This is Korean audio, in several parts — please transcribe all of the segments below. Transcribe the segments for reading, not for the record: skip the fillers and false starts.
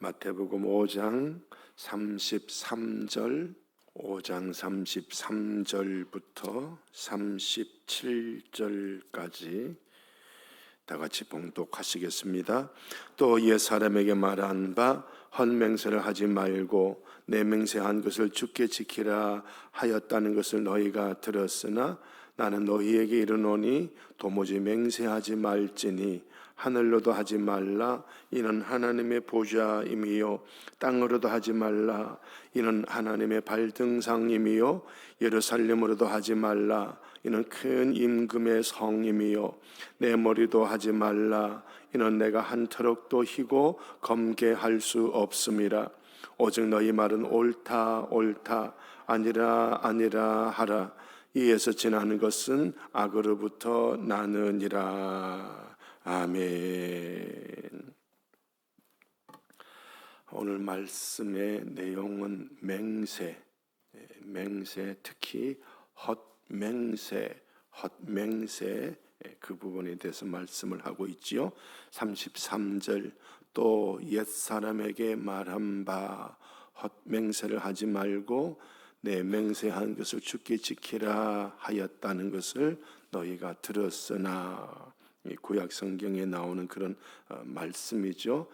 마태복음 5장 33절, 5장 33절부터 37절까지 다 같이 봉독하시겠습니다. 또 옛 사람에게 말한 바 헛맹세를 하지 말고 내 맹세한 것을 주께 지키라 하였다는 것을 너희가 들었으나 나는 너희에게 이르노니 도무지 맹세하지 말지니 하늘로도 하지 말라 이는 하나님의 보좌임이요 땅으로도 하지 말라 이는 하나님의 발등상임이요 예루살렘으로도 하지 말라 이는 큰 임금의 성임이요 내 머리도 하지 말라 이는 내가 한 터럭도 희고 검게할 수 없음이라 오직 너희 말은 옳다 옳다 아니라 아니라 하라 이에서 지나는 것은 악으로부터 나느니라. 아멘. 오늘 말씀의 내용은 맹세, 특히 헛맹세 그 부분에 대해서 말씀을 하고 있지요. 33절 또 옛사람에게 말한 바 헛맹세를 하지 말고 내 맹세한 것을 주께 지키라 하였다는 것을 너희가 들었으나 구약 성경에 나오는 그런 말씀이죠.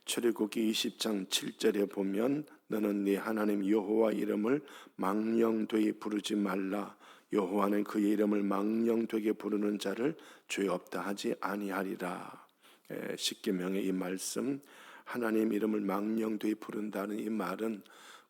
출애굽기 20장 7절에 보면 너는 네 하나님 여호와 이름을 망령되이 부르지 말라 여호와는 그의 이름을 망령되게 부르는 자를 죄 없다 하지 아니하리라. 십계명의 이 말씀 하나님 이름을 망령되이 부른다는 이 말은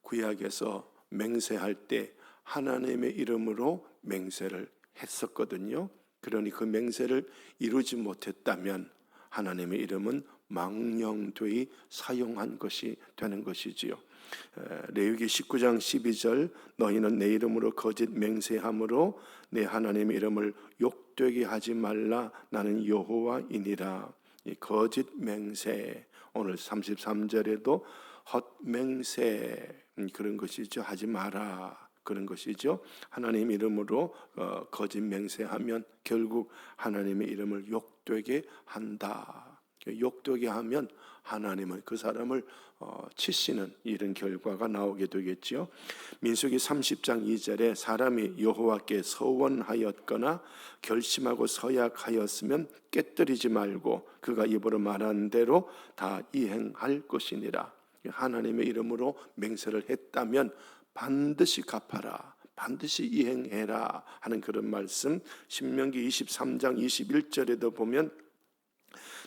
구약에서 맹세할 때 하나님의 이름으로 맹세를 했었거든요. 그러니 그 맹세를 이루지 못했다면 하나님의 이름은 망령되이 사용한 것이 되는 것이지요. 레위기 19장 12절 너희는 내 이름으로 거짓 맹세함으로 내 하나님의 이름을 욕되게 하지 말라 나는 여호와이니라. 이 거짓 맹세 오늘 33절에도 헛맹세 그런 것이죠. 하지 마라 그런 것이죠. 하나님 이름으로 거짓 맹세하면 결국 하나님의 이름을 욕되게 한다. 욕되게 하면 하나님은 그 사람을 치시는 이런 결과가 나오게 되겠지요. 민수기 30장 2절에 사람이 여호와께 서원하였거나 결심하고 서약하였으면 깨뜨리지 말고 그가 입으로 말한 대로 다 이행할 것이니라. 하나님의 이름으로 맹세를 했다면 반드시 갚아라 반드시 이행해라 하는 그런 말씀. 신명기 23장 21절에도 보면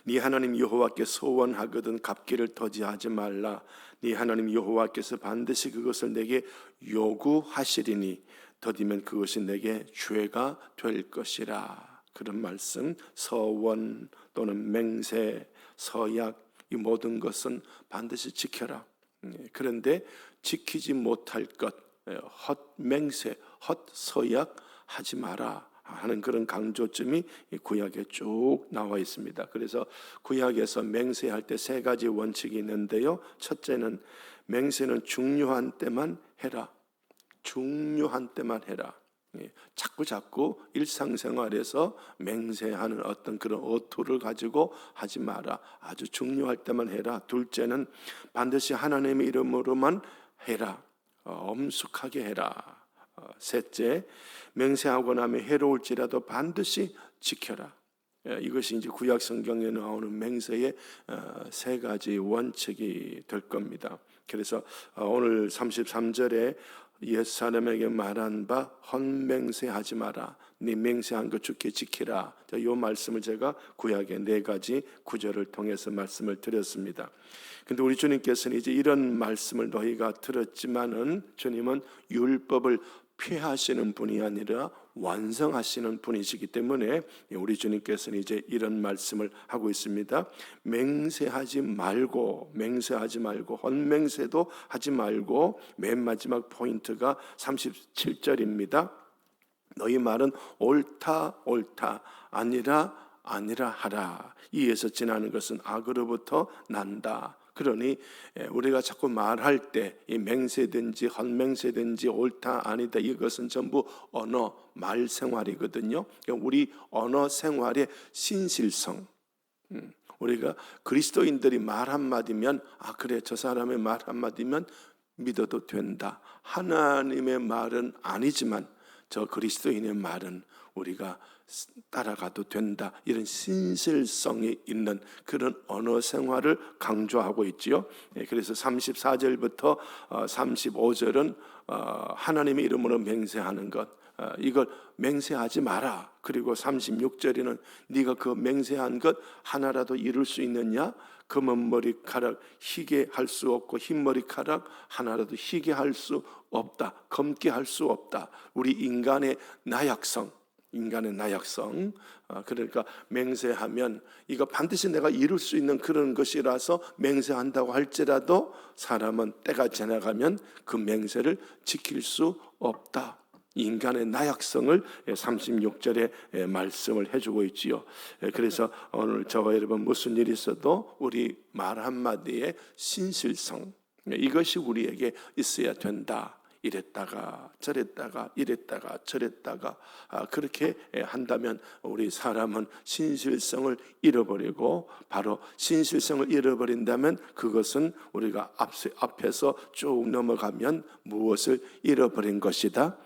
네 하나님 여호와께 소원하거든 갚기를 더디하지 말라 네 하나님 여호와께서 반드시 그것을 내게 요구하시리니 더디면 그것이 내게 죄가 될 것이라. 그런 말씀. 서원 또는 맹세 서약 이 모든 것은 반드시 지켜라. 그런데 지키지 못할 것 헛맹세 헛서약 하지 마라 하는 그런 강조점이 구약에 쭉 나와 있습니다. 그래서 구약에서 맹세할 때 세 가지 원칙이 있는데요. 첫째는 맹세는 중요한 때만 해라. 중요한 때만 해라. 자꾸 일상생활에서 맹세하는 어떤 그런 어투를 가지고 하지 마라. 아주 중요할 때만 해라. 둘째는 반드시 하나님의 이름으로만 해라. 엄숙하게 해라. 셋째, 맹세하고 나면 해로울지라도 반드시 지켜라. 이것이 이제 구약 성경에 나오는 맹세의 세 가지 원칙이 될 겁니다. 그래서 오늘 33절에 옛사람에게 말한 바 헛맹세하지 마라. 네 맹세한 것 주께 지키라. 이 말씀을 제가 구약의 네 가지 구절을 통해서 말씀을 드렸습니다. 근데 우리 주님께서는 이제 이런 말씀을 너희가 들었지만은 주님은 율법을 폐하시는 분이 아니라 완성하시는 분이시기 때문에 우리 주님께서는 이제 이런 말씀을 하고 있습니다. 맹세하지 말고 헛맹세도 하지 말고 맨 마지막 포인트가 37절입니다. 너희 말은 옳다 아니라 하라. 이에서 지나는 것은 악으로부터 난다. 그러니 우리가 자꾸 말할 때 이 맹세든지 헛맹세든지 옳다 아니다 이것은 전부 언어 말 생활이거든요. 우리 언어 생활의 신실성 우리가 그리스도인들이 말 한마디면 그래 저 사람의 말 한마디면 믿어도 된다. 하나님의 말은 아니지만 저 그리스도인의 말은 우리가 따라가도 된다. 이런 신실성이 있는 그런 언어 생활을 강조하고 있지요. 그래서 34절부터 35절은 하나님의 이름으로 맹세하는 것, 이걸 맹세하지 마라. 그리고 36절에는 네가 그 맹세한 것 하나라도 이룰 수 있느냐? 검은 머리카락 희게 할 수 없고 흰 머리카락 하나라도 희게 할 수 없다. 검게 할 수 없다. 우리 인간의 나약성, 그러니까 맹세하면 이거 반드시 내가 이룰 수 있는 그런 것이라서 맹세한다고 할지라도 사람은 때가 지나가면 그 맹세를 지킬 수 없다. 인간의 나약성을 36절에 말씀을 해주고 있지요. 그래서 오늘 저와 여러분 무슨 일이 있어도 우리 말 한마디에 신실성, 이것이 우리에게 있어야 된다. 이랬다가 저랬다가 이랬다가 저랬다가 그렇게 한다면 우리 사람은 신실성을 잃어버리고, 바로 신실성을 잃어버린다면 그것은 우리가 앞에서 쭉 넘어가면 무엇을 잃어버린 것이다?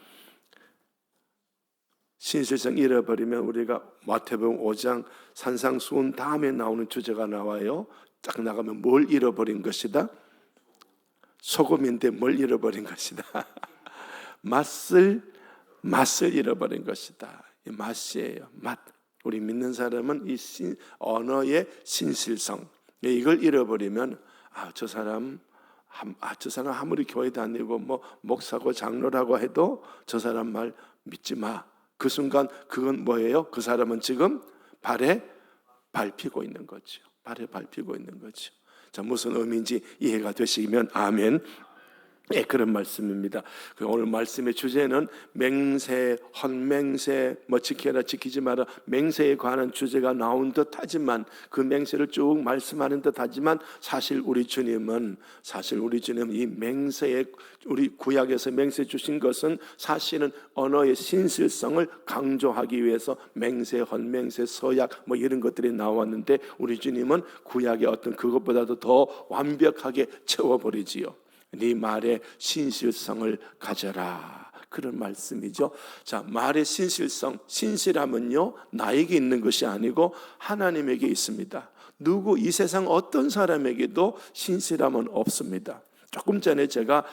신실성 잃어버리면 우리가 마태복음 5장 산상수훈 다음에 나오는 주제가 나와요. 딱 나가면 뭘 잃어버린 것이다? 소금인데 뭘 잃어버린 것이다? 맛을 잃어버린 것이다. 이 맛이에요. 맛. 우리 믿는 사람은 이 언어의 신실성, 이걸 잃어버리면 저 사람 아무리 교회 다니고 뭐 목사고 장로라고 해도 저 사람 말 믿지 마. 그 순간 그건 뭐예요? 그 사람은 지금 발에 밟히고 있는 거죠. 발에 밟히고 있는 거죠. 자, 무슨 의미인지 이해가 되시면 아멘. 그런 말씀입니다. 오늘 말씀의 주제는 맹세, 헌맹세, 지켜라 지키지 마라, 맹세에 관한 주제가 나온 듯하지만, 그 맹세를 쭉 말씀하는 듯하지만 사실 우리 주님은 이 맹세에, 우리 구약에서 맹세 주신 것은 사실은 언어의 신실성을 강조하기 위해서 맹세, 헌맹세, 서약 이런 것들이 나왔는데, 우리 주님은 구약의 어떤 그것보다도 더 완벽하게 채워버리지요. 네 말의 신실성을 가져라, 그런 말씀이죠. 자, 말의 신실성, 신실함은요 나에게 있는 것이 아니고 하나님에게 있습니다. 이 세상 어떤 사람에게도 신실함은 없습니다. 조금 전에 제가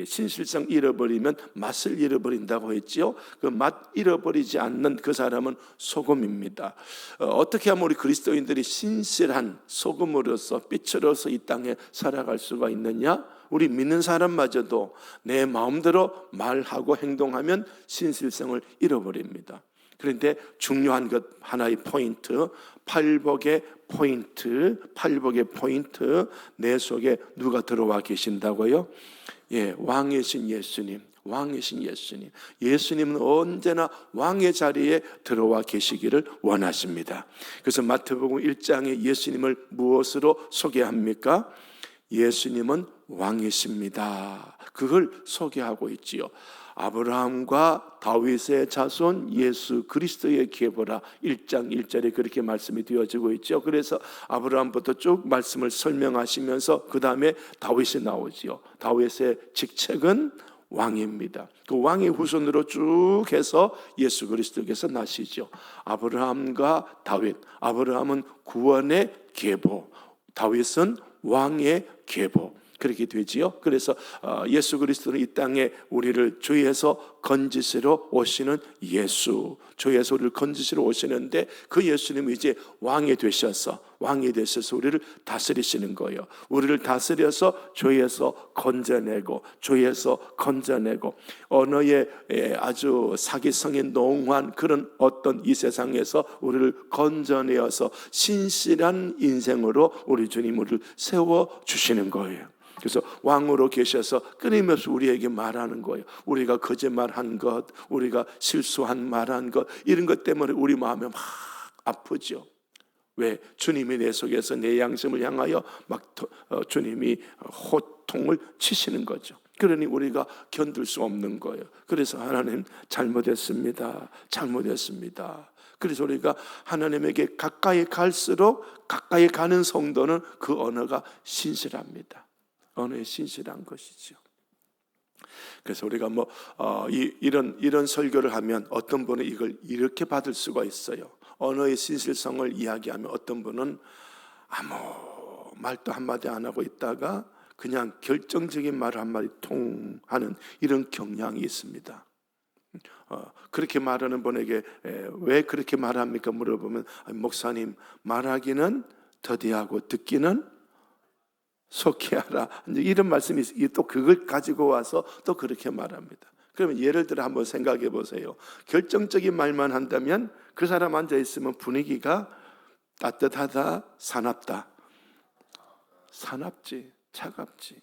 신실성 잃어버리면 맛을 잃어버린다고 했지요. 그 맛 잃어버리지 않는 그 사람은 소금입니다. 어떻게 하면 우리 그리스도인들이 신실한 소금으로서 빛으로서 이 땅에 살아갈 수가 있느냐? 우리 믿는 사람마저도 내 마음대로 말하고 행동하면 신실성을 잃어버립니다. 그런데 중요한 것 하나의 포인트, 팔복의 포인트, 내 속에 누가 들어와 계신다고요? 왕이신 예수님. 예수님은 언제나 왕의 자리에 들어와 계시기를 원하십니다. 그래서 마태복음 1장에 예수님을 무엇으로 소개합니까? 예수님은 왕이십니다. 그걸 소개하고 있지요. 아브라함과 다윗의 자손 예수 그리스도의 계보라, 1장 1절에 그렇게 말씀이 되어지고 있죠. 그래서 아브라함부터 쭉 말씀을 설명하시면서 그 다음에 다윗이 나오지요. 다윗의 직책은 왕입니다. 그 왕의 후손으로 쭉 해서 예수 그리스도께서 나시죠. 아브라함과 다윗, 아브라함은 구원의 계보, 다윗은 왕의 계보, 그렇게 되지요. 그래서 예수 그리스도는 이 땅에 우리를 죄에서 건지시러 오시는 예수, 죄에서 우리를 건지시러 오시는데, 그 예수님이 이제 왕이 되셔서 우리를 다스리시는 거예요. 우리를 다스려서 죄에서 건져내고 언어의 아주 사기성에 농후한 그런 어떤 이 세상에서 우리를 건져내어서 신실한 인생으로 우리 주님 우리를 세워주시는 거예요. 그래서 왕으로 계셔서 끊임없이 우리에게 말하는 거예요. 우리가 거짓말한 것, 우리가 실수한 말한 것, 이런 것 때문에 우리 마음이 막 아프죠. 왜? 주님이 내 속에서 내 양심을 향하여 주님이 호통을 치시는 거죠. 그러니 우리가 견딜 수 없는 거예요. 그래서 하나님 잘못했습니다. 그래서 우리가 하나님에게 가까이 갈수록 가까이 가는 성도는 그 언어가 신실합니다. 언어에 신실한 것이죠. 그래서 우리가 이런 설교를 하면 어떤 분은 이걸 이렇게 받을 수가 있어요. 언어의 신실성을 이야기하면 어떤 분은 아무 말도 한마디 안 하고 있다가 그냥 결정적인 말을 한마디 통 하는 이런 경향이 있습니다. 그렇게 말하는 분에게 왜 그렇게 말합니까? 물어보면 목사님, 말하기는 더디하고 듣기는 속히 하라. 이런 말씀이 또 그걸 가지고 와서 또 그렇게 말합니다. 그러면 예를 들어 한번 생각해 보세요. 결정적인 말만 한다면 그 사람 앉아 있으면 분위기가 따뜻하다, 사납다. 사납지, 차갑지.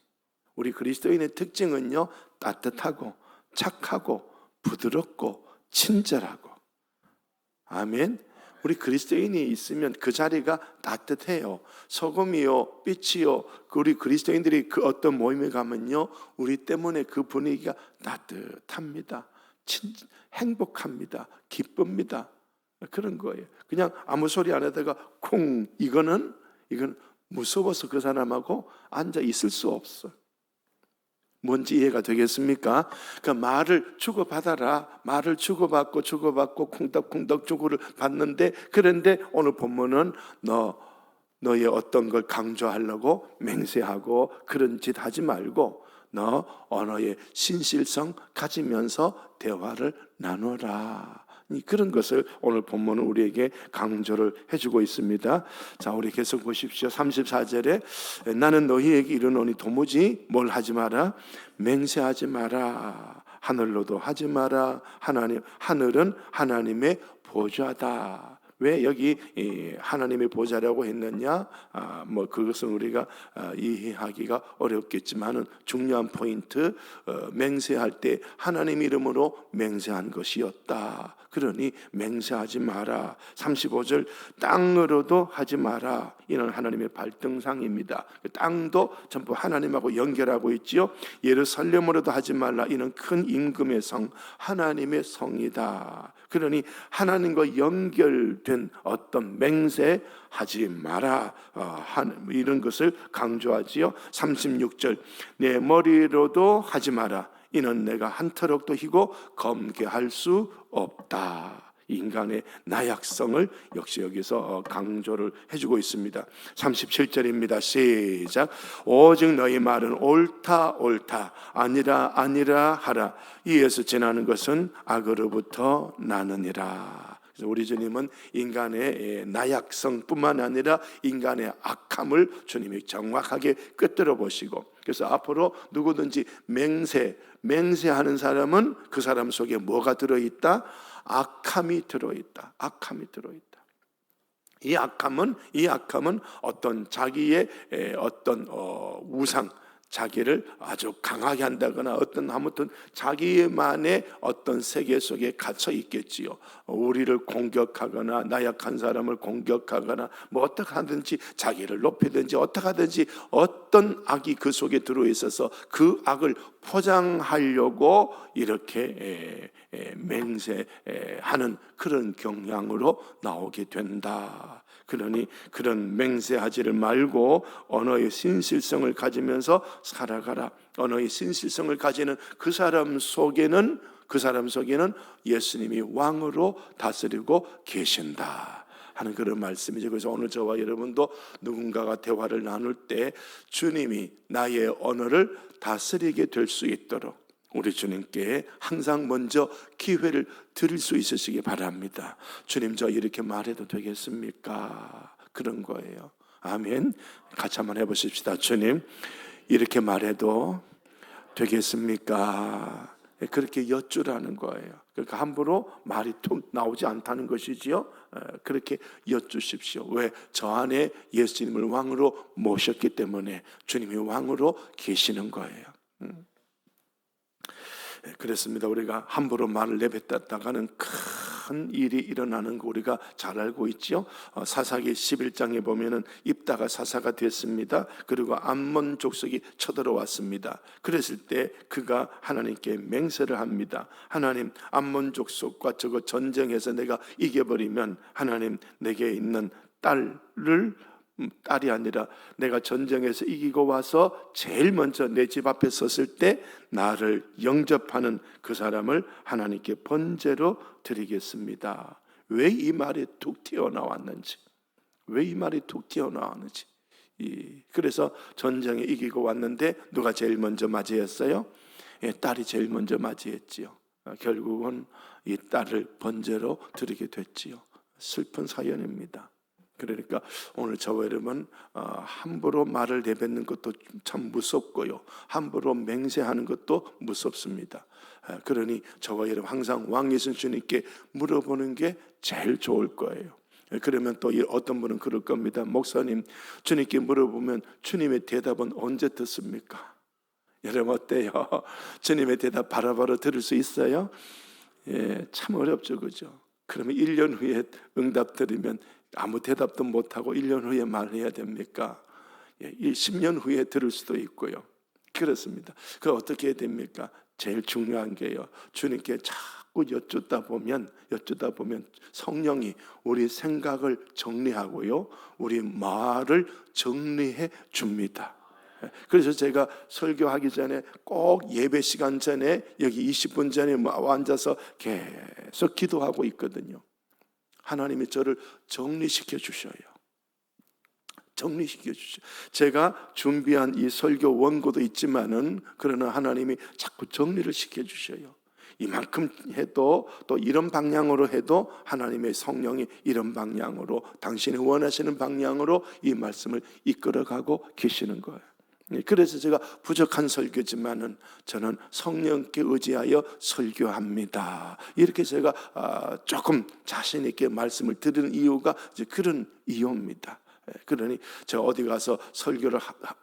우리 그리스도인의 특징은요, 따뜻하고 착하고 부드럽고 친절하고. 아멘. 우리 그리스도인이 있으면 그 자리가 따뜻해요. 소금이요, 빛이요. 우리 그리스도인들이 그 어떤 모임에 가면요, 우리 때문에 그 분위기가 따뜻합니다. 행복합니다. 기쁩니다. 그런 거예요. 그냥 아무 소리 안 하다가 콩, 이건 무서워서 그 사람하고 앉아 있을 수 없어. 뭔지 이해가 되겠습니까? 그러니까 말을 주고받아라. 말을 주고받고 쿵덕쿵덕 주고를 받는데, 그런데 오늘 본문은 너의 어떤 걸 강조하려고 맹세하고 그런 짓 하지 말고 너 언어의 신실성 가지면서 대화를 나눠라. 그런 것을 오늘 본문은 우리에게 강조를 해주고 있습니다. 자, 우리 계속 보십시오. 34절에 나는 너희에게 이르노니 도무지 뭘 하지 마라? 맹세하지 마라. 하늘로도 하지 마라. 하늘은 하나님의 보좌다. 왜 여기 하나님의 보좌라고 했느냐? 그것은 우리가 이해하기가 어렵겠지만은 중요한 포인트, 맹세할 때 하나님 이름으로 맹세한 것이었다. 그러니 맹세하지 마라. 35절 땅으로도 하지 마라. 이는 하나님의 발등상입니다. 땅도 전부 하나님하고 연결하고 있지요. 예루살렘으로도 하지 말라. 이는 큰 임금의 성, 하나님의 성이다. 그러니 하나님과 연결된 어떤 맹세하지 마라. 이런 것을 강조하지요. 36절 내 머리로도 하지 마라. 이는 내가 한 터럭도 희고 검게할 수 없다. 인간의 나약성을 역시 여기서 강조를 해주고 있습니다. 37절입니다. 시작. 오직 너희 말은 옳다 아니라 하라. 이에서 지나는 것은 악으로부터 나느니라. 우리 주님은 인간의 나약성뿐만 아니라 인간의 악함을 주님이 정확하게 꿰뚫어 보시고, 그래서 앞으로 누구든지 맹세하는 사람은 그 사람 속에 뭐가 들어있다? 악함이 들어있다. 이 악함은 어떤 자기의 어떤 우상, 자기를 아주 강하게 한다거나 아무튼 자기만의 어떤 세계 속에 갇혀 있겠지요. 우리를 공격하거나 나약한 사람을 공격하거나 어떻게 하든지 자기를 높이든지 어떻게 하든지 어떤 악이 그 속에 들어있어서 그 악을 포장하려고 이렇게 맹세하는 그런 경향으로 나오게 된다. 그러니 그런 맹세하지를 말고 언어의 신실성을 가지면서 살아가라. 언어의 신실성을 가지는 그 사람 속에는 예수님이 왕으로 다스리고 계신다 하는 그런 말씀이죠. 그래서 오늘 저와 여러분도 누군가가 대화를 나눌 때 주님이 나의 언어를 다스리게 될 수 있도록 우리 주님께 항상 먼저 기회를 드릴 수 있으시기 바랍니다. 주님, 저 이렇게 말해도 되겠습니까? 그런 거예요. 아멘. 같이 한번 해보십시다. 주님, 이렇게 말해도 되겠습니까? 그렇게 여쭈라는 거예요. 그러니까 함부로 말이 툭 나오지 않다는 것이지요. 그렇게 여쭈십시오. 왜? 저 안에 예수님을 왕으로 모셨기 때문에 주님이 왕으로 계시는 거예요. 그렇습니다. 우리가 함부로 말을 내뱉었다가는 큰 일이 일어나는 거 우리가 잘 알고 있죠. 사사기 11장에 보면은 입다가 사사가 됐습니다. 그리고 암몬 족속이 쳐들어왔습니다. 그랬을 때 그가 하나님께 맹세를 합니다. 하나님, 암몬 족속과 저거 전쟁에서 내가 이겨버리면 하나님, 내게 있는 딸이 아니라 내가 전쟁에서 이기고 와서 제일 먼저 내 집 앞에 섰을 때 나를 영접하는 그 사람을 하나님께 번제로 드리겠습니다. 왜 이 말이 툭 튀어나왔는지, 그래서 전쟁에 이기고 왔는데 누가 제일 먼저 맞이했어요? 딸이 제일 먼저 맞이했지요. 결국은 이 딸을 번제로 드리게 됐지요. 슬픈 사연입니다. 그러니까 오늘 저와 여러분, 함부로 말을 내뱉는 것도 참 무섭고요, 함부로 맹세하는 것도 무섭습니다. 그러니 저와 여러분 항상 왕 예수 주님께 물어보는 게 제일 좋을 거예요. 그러면 또 어떤 분은 그럴 겁니다. 목사님, 주님께 물어보면 주님의 대답은 언제 듣습니까? 여러분 어때요? 주님의 대답 바로바로 들을 수 있어요? 참 어렵죠, 그죠? 그러면 1년 후에 응답 드리면 아무 대답도 못하고 1년 후에 말해야 됩니까? 10년 후에 들을 수도 있고요. 그렇습니다. 그 어떻게 해야 됩니까? 제일 중요한 게요, 주님께 자꾸 여쭙다 보면 성령이 우리 생각을 정리하고요, 우리 말을 정리해 줍니다. 그래서 제가 설교하기 전에 꼭 예배 시간 전에 여기 20분 전에 앉아서 계속 기도하고 있거든요. 하나님이 저를 정리시켜 주셔요. 제가 준비한 이 설교 원고도 있지만은 그러나 하나님이 자꾸 정리를 시켜 주셔요. 이만큼 해도 또 이런 방향으로 해도 하나님의 성령이 이런 방향으로, 당신이 원하시는 방향으로 이 말씀을 이끌어가고 계시는 거예요. 그래서 제가 부족한 설교지만은 저는 성령께 의지하여 설교합니다. 이렇게 제가 조금 자신 있게 말씀을 드리는 이유가 이제 그런 이유입니다. 그러니 제가 어디 가서 설교를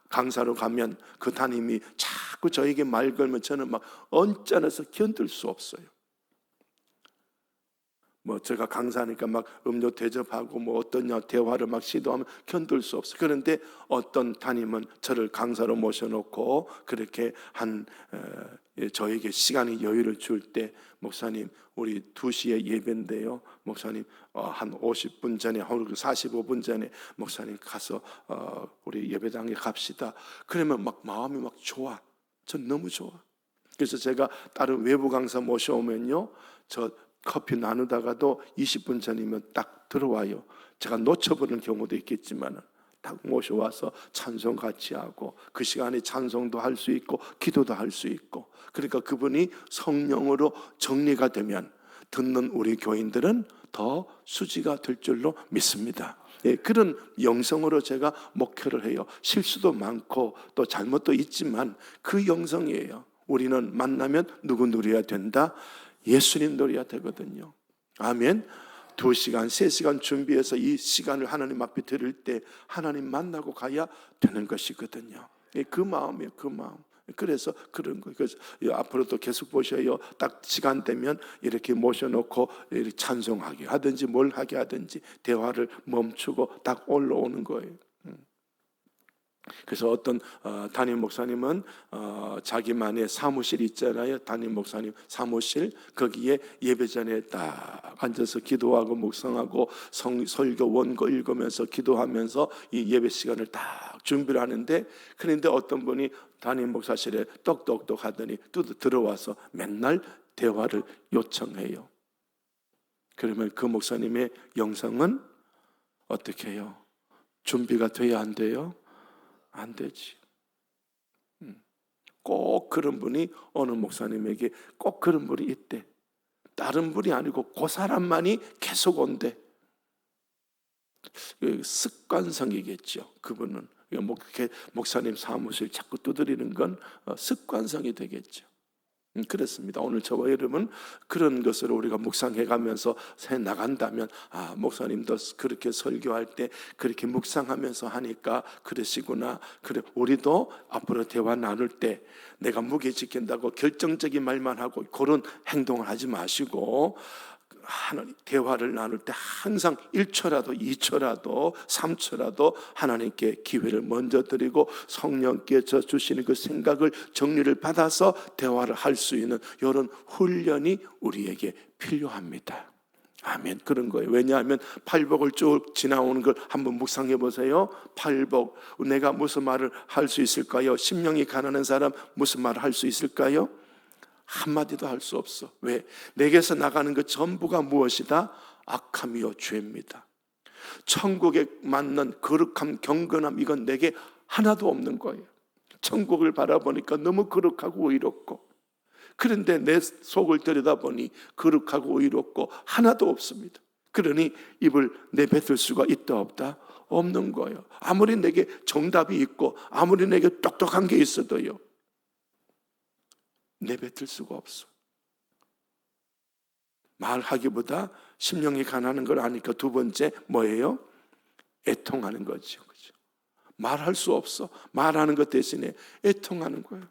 강사로 가면 그 담임이 자꾸 저에게 말 걸면 저는 막 언짢아서 견딜 수 없어요. 제가 강사니까 막 음료 대접하고 어떤 대화를 막 시도하면 견딜 수 없어요. 그런데 어떤 담임은 저를 강사로 모셔놓고 그렇게 저에게 시간이 여유를 줄 때, 목사님 우리 2시에 예배인데요, 목사님 한 50분 전에, 45분 전에 목사님 가서 우리 예배당에 갑시다. 그러면 막 마음이 막 좋아. 전 너무 좋아. 그래서 제가 다른 외부 강사 모셔오면요, 저 커피 나누다가도 20분 전이면 딱 들어와요. 제가 놓쳐버리는 경우도 있겠지만 딱 모셔와서 찬송 같이 하고, 그 시간에 찬송도 할 수 있고 기도도 할 수 있고, 그러니까 그분이 성령으로 정리가 되면 듣는 우리 교인들은 더 수지가 될 줄로 믿습니다. 그런 영성으로 제가 목회를 해요. 실수도 많고 또 잘못도 있지만 그 영성이에요. 우리는 만나면 누구 누려야 된다? 예수님 노려야 되거든요. 아멘. 2시간, 3시간 준비해서 이 시간을 하나님 앞에 드릴 때 하나님 만나고 가야 되는 것이거든요. 그 마음이에요, 그 마음. 그래서 그런 거예요. 그래서 앞으로도 계속 보셔요. 딱 시간 되면 이렇게 모셔놓고 이렇게 찬송하게 하든지 뭘 하게 하든지 대화를 멈추고 딱 올라오는 거예요. 그래서 어떤 담임 목사님은 자기만의 사무실 있잖아요. 담임 목사님 사무실, 거기에 예배 전에 딱 앉아서 기도하고 묵상하고 설교 원고 읽으면서 기도하면서 이 예배 시간을 딱 준비를 하는데, 그런데 어떤 분이 담임 목사실에 똑똑똑 하더니 들어와서 맨날 대화를 요청해요. 그러면 그 목사님의 영성은 어떻게 해요? 준비가 돼야 안 돼요? 안 되지. 꼭 그런 분이, 어느 목사님에게 꼭 그런 분이 있대. 다른 분이 아니고 그 사람만이 계속 온대. 습관성이겠죠. 그분은 목사님 사무실 자꾸 두드리는 건 습관성이 되겠죠. 그렇습니다. 오늘 저와 여러분 그런 것을 우리가 묵상해가면서 새 나간다면, 목사님도 그렇게 설교할 때 그렇게 묵상하면서 하니까 그러시구나. 그래, 우리도 앞으로 대화 나눌 때 내가 무게 지킨다고 결정적인 말만 하고 그런 행동을 하지 마시고 하나님 대화를 나눌 때 항상 1초라도 2초라도 3초라도 하나님께 기회를 먼저 드리고 성령께서 주시는 그 생각을 정리를 받아서 대화를 할 수 있는 이런 훈련이 우리에게 필요합니다. 아멘. 그런 거예요. 왜냐하면 팔복을 쭉 지나오는 걸 한번 묵상해 보세요. 팔복, 내가 무슨 말을 할 수 있을까요? 심령이 가난한 사람 무슨 말을 할 수 있을까요? 한마디도 할 수 없어. 왜? 내게서 나가는 그 전부가 무엇이다? 악함이요 죄입니다. 천국에 맞는 거룩함, 경건함, 이건 내게 하나도 없는 거예요. 천국을 바라보니까 너무 거룩하고 의롭고, 그런데 내 속을 들여다보니 거룩하고 의롭고 하나도 없습니다. 그러니 입을 내뱉을 수가 있다 없다? 없는 거예요. 아무리 내게 정답이 있고 아무리 내게 똑똑한 게 있어도요, 내뱉을 수가 없어. 말하기보다 심령이 가난한 걸 아니까 두 번째 뭐예요? 애통하는 거죠. 그죠? 말할 수 없어. 말하는 것 대신에 애통하는 거예요.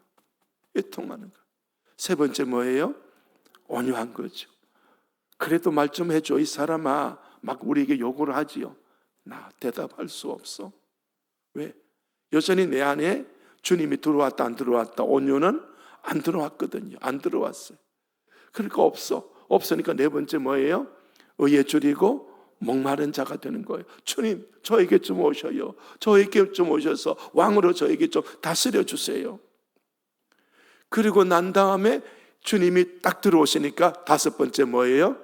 애통하는 거. 세 번째 뭐예요? 온유한 거죠. 그래도 말 좀 해줘 이 사람아. 막 우리에게 요구를 하지요. 나 대답할 수 없어. 왜? 여전히 내 안에 주님이 들어왔다 안 들어왔다, 온유는 안 들어왔거든요. 안 들어왔어요. 그러니까 없으니까 네 번째 뭐예요? 의에 줄이고 목마른 자가 되는 거예요. 주님, 저에게 좀 오셔요. 저에게 좀 오셔서 왕으로 저에게 좀 다스려 주세요. 그리고 난 다음에 주님이 딱 들어오시니까 다섯 번째 뭐예요?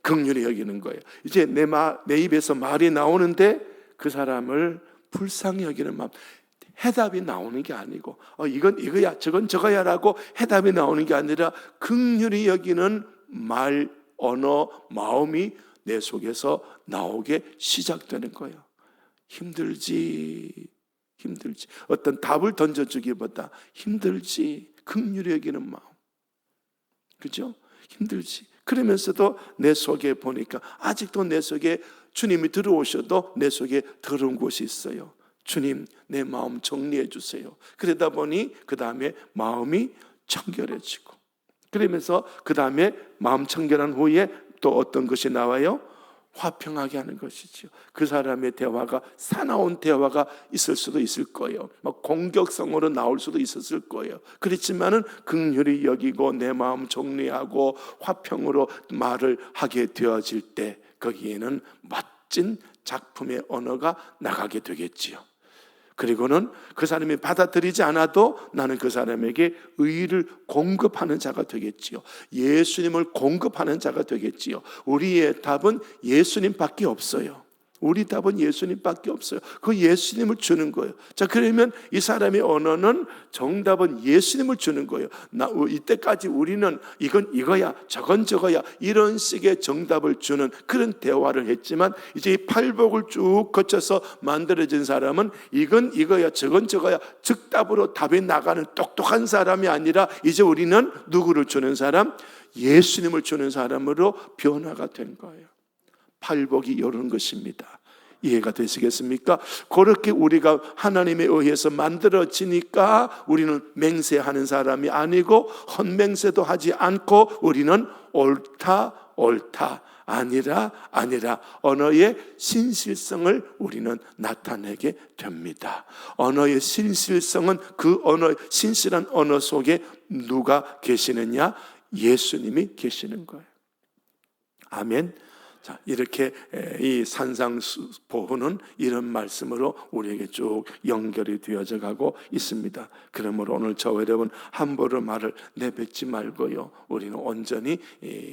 긍휼히 여기는 거예요. 이제 내 입에서 말이 나오는데 그 사람을 불쌍히 여기는 마음. 해답이 나오는 게 아니고 이건 이거야 저건 저거야 라고 해답이 나오는 게 아니라 긍휼히 여기는 말, 언어, 마음이 내 속에서 나오게 시작되는 거예요. 힘들지. 어떤 답을 던져주기보다 힘들지. 긍휼히 여기는 마음. 그죠? 힘들지. 그러면서도 내 속에 보니까 아직도 내 속에 주님이 들어오셔도 내 속에 더러운 곳이 있어요. 주님, 내 마음 정리해 주세요. 그러다 보니 그 다음에 마음이 청결해지고, 그러면서 그 다음에 마음 청결한 후에 또 어떤 것이 나와요? 화평하게 하는 것이죠. 그 사람의 대화가 사나운 대화가 있을 수도 있을 거예요. 막 공격성으로 나올 수도 있었을 거예요. 그렇지만은 긍휼히 여기고 내 마음 정리하고 화평으로 말을 하게 되어질 때 거기에는 멋진 작품의 언어가 나가게 되겠지요. 그리고는 그 사람이 받아들이지 않아도 나는 그 사람에게 의를 공급하는 자가 되겠지요. 예수님을 공급하는 자가 되겠지요. 우리의 답은 예수님밖에 없어요. 우리 답은 예수님밖에 없어요. 그 예수님을 주는 거예요. 자, 그러면 이 사람의 언어는 정답은 예수님을 주는 거예요. 이때까지 우리는 이건 이거야, 저건 저거야, 이런 식의 정답을 주는 그런 대화를 했지만, 이제 이 팔복을 쭉 거쳐서 만들어진 사람은 이건 이거야, 저건 저거야, 즉답으로 답이 나가는 똑똑한 사람이 아니라 이제 우리는 누구를 주는 사람? 예수님을 주는 사람으로 변화가 된 거예요. 팔복이 이런 것입니다. 이해가 되시겠습니까? 그렇게 우리가 하나님에 의해서 만들어지니까 우리는 맹세하는 사람이 아니고 헛맹세도 하지 않고 우리는 옳다 아니라 언어의 신실성을 우리는 나타내게 됩니다. 언어의 신실성은 그 언어, 신실한 언어 속에 누가 계시느냐? 예수님이 계시는 거예요. 아멘. 자, 이렇게 이 산상수보는 이런 말씀으로 우리에게 쭉 연결이 되어져 가고 있습니다. 그러므로 오늘 저와 여러분 함부로 말을 내뱉지 말고요, 우리는 온전히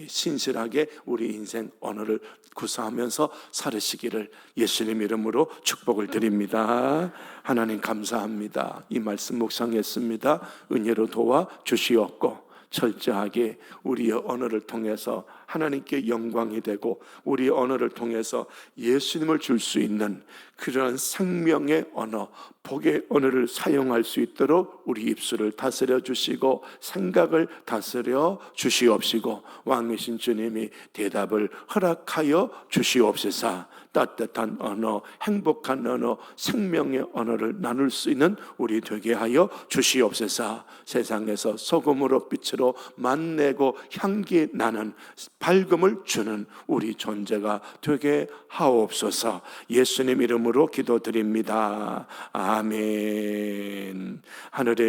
신실하게 우리 인생 언어를 구사하면서 살으시기를 예수님 이름으로 축복을 드립니다. 하나님 감사합니다. 이 말씀 묵상했습니다. 은혜로 도와 주시옵고 철저하게 우리의 언어를 통해서 하나님께 영광이 되고 우리의 언어를 통해서 예수님을 줄 수 있는 그러한 생명의 언어, 복의 언어를 사용할 수 있도록 우리 입술을 다스려 주시고 생각을 다스려 주시옵시고 왕이신 주님이 대답을 허락하여 주시옵소서. 따뜻한 언어, 행복한 언어, 생명의 언어를 나눌 수 있는 우리 되게 하여 주시옵소서. 세상에서 소금으로 빛을 스스로 맛내고 향기 나는 밝음을 주는 우리 존재가 되게 하옵소서. 예수님 이름으로 기도드립니다. 아멘. 하늘의